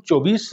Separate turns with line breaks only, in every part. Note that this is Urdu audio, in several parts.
24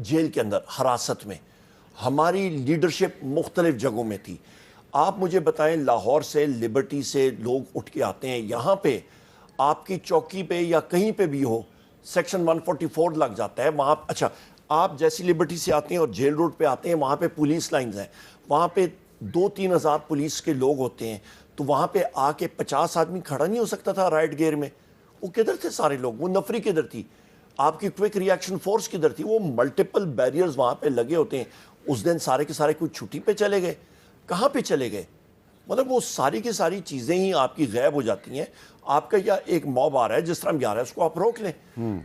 جیل کے اندر حراست میں، ہماری لیڈرشپ مختلف جگہوں میں تھی. آپ مجھے بتائیں لاہور سے لبرٹی سے لوگ اٹھ کے آتے ہیں یہاں پہ، آپ کی چوکی پہ یا کہیں پہ بھی ہو سیکشن 144 لگ جاتا ہے وہاں. اچھا آپ جیسی لبرٹی سے آتے ہیں اور جیل روڈ پہ آتے ہیں، وہاں پہ پولیس لائنز ہیں، وہاں پہ 2-3 ہزار پولیس کے لوگ ہوتے ہیں، تو وہاں پہ آ کے 50 آدمی کھڑا نہیں ہو سکتا تھا رائٹ گیئر میں. وہ کدھر تھے سارے لوگ؟ وہ نفری کدھر تھی؟ آپ کی کوئک ری ایکشن فورس کدھر تھی؟ وہ ملٹیپل بیریئرز وہاں پہ لگے ہوتے ہیں. اس دن سارے کے سارے کوئی چھٹی پہ چلے گئے؟ کہاں پہ چلے گئے؟ مطلب وہ ساری کی ساری چیزیں ہی آپ کی غائب ہو جاتی ہیں. آپ کا یا ایک موب آ رہا ہے جس طرح بھی آ رہا ہے اس کو آپ روک لیں،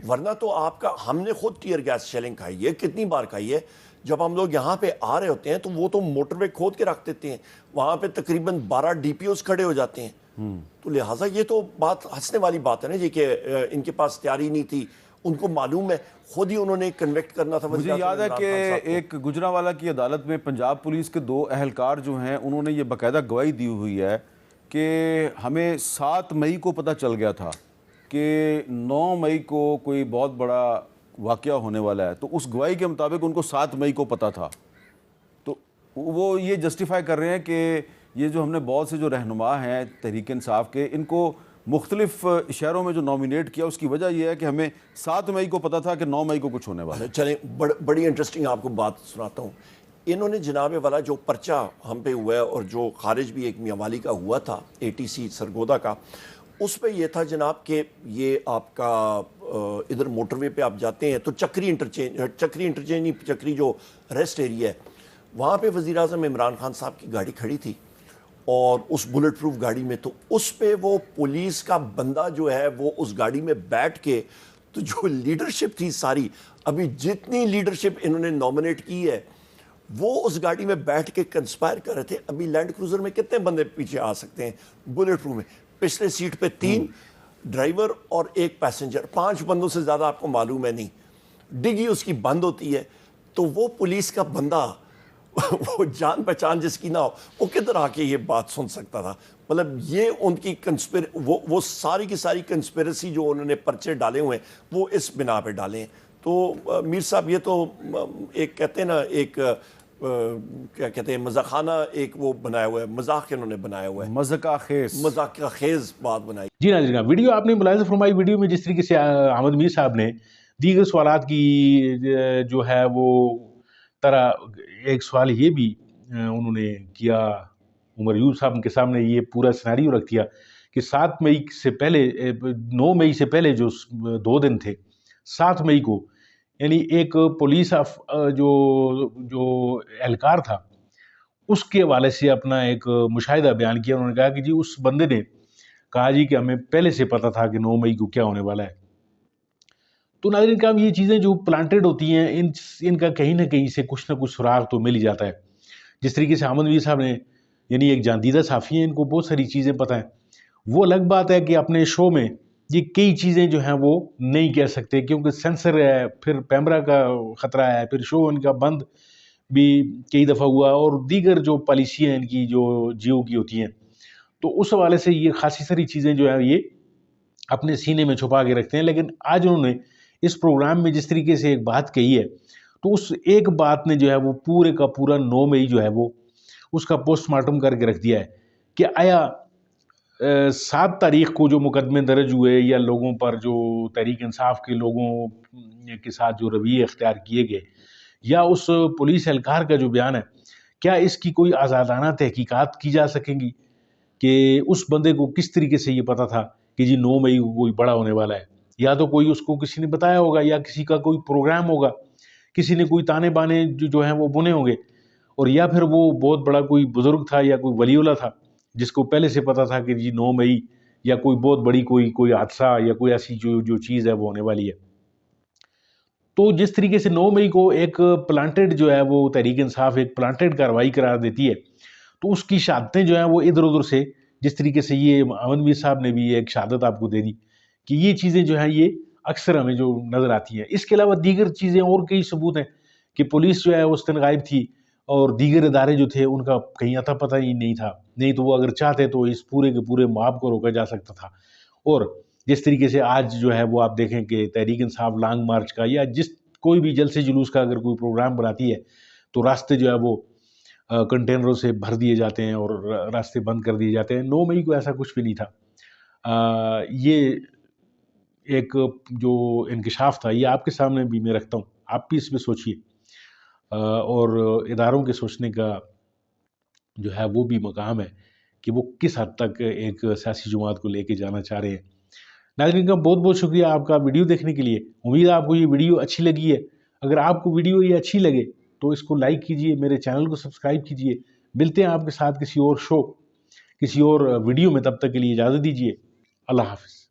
ورنہ تو آپ کا، ہم نے خود ٹیئر گیس شیلنگ کھائی ہے، کتنی بار کھائی ہے. جب ہم لوگ یہاں پہ آ رہے ہوتے ہیں تو وہ تو موٹر وے کھود کے رکھ دیتے ہیں، وہاں پہ تقریباً 12 ڈی پی اوز کھڑے ہو جاتے ہیں. تو لہٰذا یہ تو بات ہنسنے والی بات ہے نا جی کہ ان کے پاس تیاری نہیں تھی، ان کو معلوم ہے، خود ہی انہوں نے کنویکٹ کرنا تھا.
مجھے یاد ہے کہ ایک گجرانوالہ کی عدالت میں پنجاب پولیس کے 2 اہلکار جو ہیں انہوں نے یہ باقاعدہ گواہی دی ہوئی ہے کہ ہمیں 7 مئی کو پتہ چل گیا تھا کہ 9 مئی کو کوئی بہت بڑا واقعہ ہونے والا ہے. تو اس گواہی کے مطابق ان کو 7 مئی کو پتہ تھا. تو وہ یہ جسٹیفائی کر رہے ہیں کہ یہ جو ہم نے بہت سے جو رہنما ہیں تحریک انصاف کے، ان کو مختلف شہروں میں جو نامینیٹ کیا اس کی وجہ یہ ہے کہ ہمیں 7 مئی کو پتہ تھا کہ 9 مئی کو کچھ ہونے والا ہے.
چلیں بڑی انٹرسٹنگ آپ کو بات سناتا ہوں. انہوں نے جناب والا جو پرچہ ہم پہ ہوا ہے اور جو خارج بھی ایک میاں والی کا ہوا تھا ATC سرگودا کا، اس پہ یہ تھا جناب کہ یہ آپ کا ادھر موٹر وے پہ آپ جاتے ہیں تو چکری انٹرچینج چکری جو ریسٹ ایریا ہے وہاں پہ وزیر اعظم عمران خان صاحب کی گاڑی کھڑی تھی اور اس بلٹ پروف گاڑی میں، تو اس پہ وہ پولیس کا بندہ جو ہے وہ اس گاڑی میں بیٹھ کے، تو جو لیڈرشپ تھی ساری، ابھی جتنی لیڈرشپ انہوں نے نامنیٹ کی ہے وہ اس گاڑی میں بیٹھ کے کنسپائر کر رہے تھے. ابھی لینڈ کروزر میں کتنے بندے پیچھے آ سکتے ہیں؟ بلٹ پروف میں پچھلے سیٹ پہ 3 ڈرائیور اور 1 پیسنجر، 5 بندوں سے زیادہ آپ کو معلوم ہے نہیں. ڈگی اس کی بند ہوتی ہے، تو وہ پولیس کا بندہ وہ جان پہچان جس کی نہ ہو، وہ کدھر آ کے یہ بات سن سکتا تھا؟ مطلب یہ ان کی وہ ساری کی ساری کنسپیرسی جو انہوں نے پرچے ڈالے ہوئے ہیں وہ اس بنا پہ ڈالے ہیں. تو میر صاحب یہ تو ایک کہتے ہیں نا، ایک کیا کہتے ہیں مزاخانہ، ایک وہ بنایا ہوا ہے، مذاق انہوں نے بنایا ہوا ہے، مذاق خیز بات بنائی.
جی ناظرین، ویڈیو آپ نے ملاحظہ فرمائی، ویڈیو میں جس طریقے سے احمد میر صاحب نے دیگر سوالات کی جو ہے وہ طرح، ایک سوال یہ بھی انہوں نے کیا عمر ایوب صاحب کے سامنے، یہ پورا سیناریو رکھ دیا کہ 7 مئی سے پہلے، 9 مئی سے پہلے جو 2 دن تھے، 7 مئی کو، یعنی ایک پولیس جو اہلکار تھا اس کے حوالے سے اپنا ایک مشاہدہ بیان کیا. انہوں نے کہا کہ جی اس بندے نے کہا جی کہ ہمیں پہلے سے پتہ تھا کہ 9 مئی کو کیا ہونے والا ہے. تو ناظرین کرام، یہ چیزیں جو پلانٹڈ ہوتی ہیں ان کا کہیں نہ کہیں سے کچھ نہ کچھ سراغ تو مل ہی جاتا ہے. جس طریقے سے احمد میر صاحب نے، یعنی ایک جاندیدہ صحافی ہیں، ان کو بہت ساری چیزیں پتہ ہیں. وہ الگ بات ہے کہ اپنے شو میں یہ کئی چیزیں جو ہیں وہ نہیں کہہ سکتے کیونکہ سینسر ہے، پھر پیمرا کا خطرہ ہے، پھر شو ان کا بند بھی کئی دفعہ ہوا، اور دیگر جو پالیسیاں ان کی جو جیو کی ہوتی ہیں، تو اس حوالے سے یہ خاصی ساری چیزیں جو ہیں یہ اپنے سینے میں چھپا کے رکھتے ہیں. لیکن آج انہوں نے اس پروگرام میں جس طریقے سے ایک بات کہی ہے، تو اس ایک بات نے جو ہے وہ پورے کا پورا 9 مئی جو ہے وہ اس کا پوسٹ مارٹم کر کے رکھ دیا ہے کہ آیا 7 تاریخ کو جو مقدمے درج ہوئے یا لوگوں پر جو تحریک انصاف کے لوگوں کے ساتھ جو رویے اختیار کیے گئے، یا اس پولیس اہلکار کا جو بیان ہے، کیا اس کی کوئی آزادانہ تحقیقات کی جا سکیں گی کہ اس بندے کو کس طریقے سے یہ پتہ تھا کہ جی 9 مئی کو کوئی بڑا ہونے والا ہے؟ یا تو کوئی اس کو کسی نے بتایا ہوگا، یا کسی کا کوئی پروگرام ہوگا، کسی نے کوئی تانے بانے جو ہیں وہ بنے ہوں گے، اور یا پھر وہ بہت بڑا کوئی بزرگ تھا یا کوئی ولی اللہ تھا جس کو پہلے سے پتہ تھا کہ جی 9 مئی یا کوئی بہت بڑی کوئی حادثہ یا کوئی ایسی جو چیز ہے وہ ہونے والی ہے. تو جس طریقے سے 9 مئی کو ایک پلانٹڈ جو ہے وہ تحریک انصاف ایک پلانٹڈ کارروائی قرار دیتی ہے، تو اس کی شہادتیں جو ہیں وہ ادھر ادھر سے، جس طریقے سے یہ احمد میر صاحب نے بھی ایک شہادت آپ کو دے دی کہ یہ چیزیں جو ہیں یہ اکثر ہمیں جو نظر آتی ہیں. اس کے علاوہ دیگر چیزیں اور کئی ثبوت ہیں کہ پولیس جو ہے اس دن غائب تھی، اور دیگر ادارے جو تھے ان کا کہیں اتا پتہ ہی نہیں تھا، نہیں تو وہ اگر چاہتے تو اس پورے کے پورے مواب کو روکا جا سکتا تھا. اور جس طریقے سے آج جو ہے وہ آپ دیکھیں کہ تحریک انصاف لانگ مارچ کا یا جس کوئی بھی جلسے جلوس کا اگر کوئی پروگرام بناتی ہے تو راستے جو ہے وہ کنٹینروں سے بھر دیے جاتے ہیں اور راستے بند کر دیے جاتے ہیں. 9 مئی کو ایسا کچھ بھی نہیں تھا. یہ ایک جو انکشاف تھا یہ آپ کے سامنے بھی میں رکھتا ہوں, آپ بھی اس پہ سوچئے, اور اداروں کے سوچنے کا جو ہے وہ بھی مقام ہے کہ وہ کس حد تک ایک سیاسی جماعت کو لے کے جانا چاہ رہے ہیں. ناظرین کا بہت بہت شکریہ آپ کا ویڈیو دیکھنے کے لیے. امید ہے آپ کو یہ ویڈیو اچھی لگی ہے. اگر آپ کو ویڈیو یہ اچھی لگے تو اس کو لائک کیجئے, میرے چینل کو سبسکرائب کیجئے. ملتے ہیں آپ کے ساتھ کسی اور شو, کسی اور ویڈیو میں. تب تک کے لیے اجازت دیجئے. اللہ حافظ.